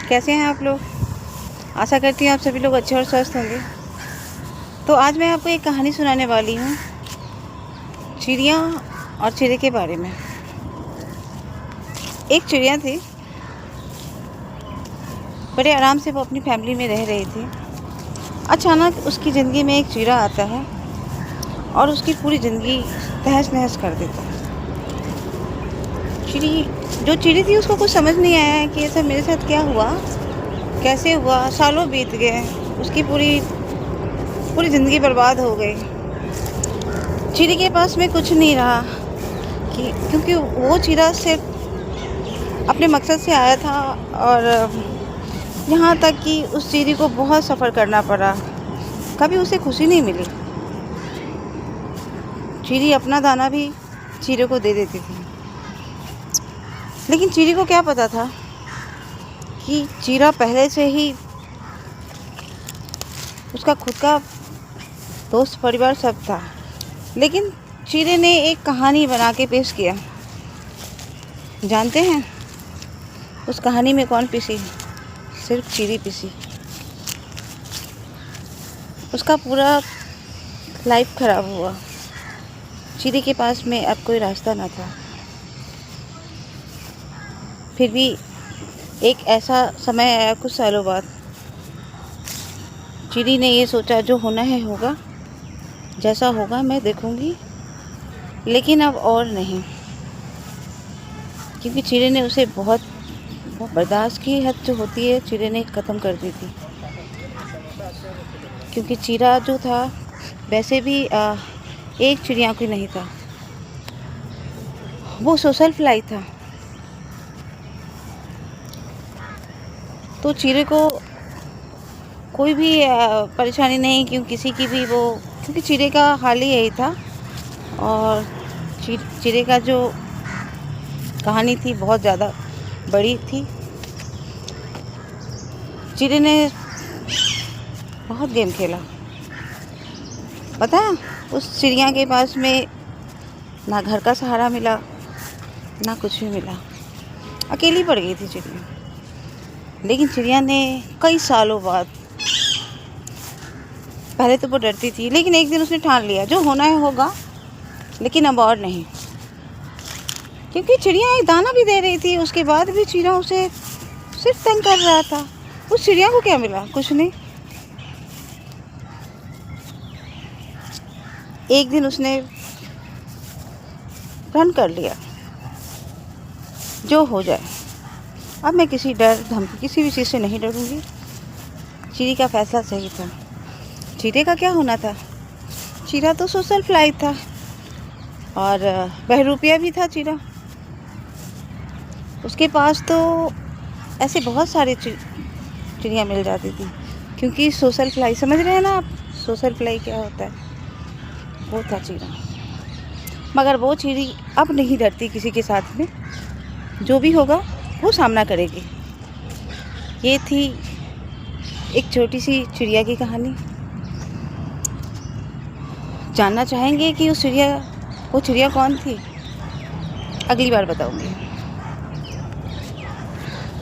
कैसे हैं आप लोग। आशा करती हूँ आप सभी लोग अच्छे और स्वस्थ होंगे। तो आज मैं आपको एक कहानी सुनाने वाली हूँ चिड़िया और चिड़े के बारे में। एक चिड़िया थी, बड़े आराम से वो अपनी फैमिली में रह रही थी। अचानक उसकी ज़िंदगी में एक चिड़ा आता है और उसकी पूरी ज़िंदगी तहस नहस कर देता है। चिड़ी थी, उसको कुछ समझ नहीं आया कि ऐसा मेरे साथ क्या हुआ, कैसे हुआ। सालों बीत गए, उसकी पूरी ज़िंदगी बर्बाद हो गई। चिड़ी के पास में कुछ नहीं रहा क्योंकि वो चिड़ा सिर्फ अपने मकसद से आया था और यहाँ तक कि उस चिड़ी को बहुत सफ़र करना पड़ा, कभी उसे खुशी नहीं मिली। चिड़ी अपना दाना भी चिड़े को दे देती थी, लेकिन चिड़ी को क्या पता था कि चिड़ा पहले से ही उसका खुद का दोस्त परिवार सब था। लेकिन चिड़े ने एक कहानी बना के पेश किया। जानते हैं उस कहानी में कौन पिसी? सिर्फ चिड़ी पिसी। उसका पूरा लाइफ खराब हुआ। चिड़ी के पास में अब कोई रास्ता ना था। फिर भी एक ऐसा समय आया कुछ सालों बाद, चिड़ी ने ये सोचा जो होना है होगा, जैसा होगा मैं देखूंगी, लेकिन अब और नहीं। क्योंकि चिड़ी ने उसे बहुत बर्दाश्त की हद जो होती है चिड़ी ने ख़त्म कर दी थी। क्योंकि चिड़ा जो था वैसे भी एक चिड़िया कोई नहीं था, वो सोशल फ्लाई था। तो चिड़े को कोई भी परेशानी नहीं, किसी की भी वो, क्योंकि चिड़े का हाल ही यही था। और चिड़े का जो कहानी थी बहुत ज़्यादा बड़ी थी। चिड़े ने बहुत गेम खेला। पता है उस चिड़िया के पास में ना घर का सहारा मिला, ना कुछ भी मिला। अकेली पड़ गई थी चिड़िया। लेकिन चिड़िया ने कई सालों बाद, पहले तो वो डरती थी, लेकिन एक दिन उसने ठान लिया जो होना है होगा, लेकिन अब और नहीं। क्योंकि चिड़िया एक दाना भी दे रही थी, उसके बाद भी चिड़ा उसे सिर्फ तंग कर रहा था। उस चिड़िया को क्या मिला? कुछ नहीं। एक दिन उसने प्रण कर लिया जो हो जाए, अब मैं किसी डर धमकी किसी भी चीज़ से नहीं डरूंगी। चिड़ी का फैसला सही था। चिड़े का क्या होना था? चिड़ा तो सोशल फ्लाई था और बहरूपिया भी था चिड़ा। उसके पास तो ऐसे बहुत सारे चिड़िया मिल जाती थी, क्योंकि सोशल फ्लाई, समझ रहे हैं ना आप सोशल फ्लाई क्या होता है? वो था चिड़ा। मगर वो चिड़ी अब नहीं डरती किसी के साथ में, जो भी होगा वो सामना करेगी। ये थी एक छोटी सी चिड़िया की कहानी। जानना चाहेंगे कि वो चिड़िया कौन थी? अगली बार बताऊंगी।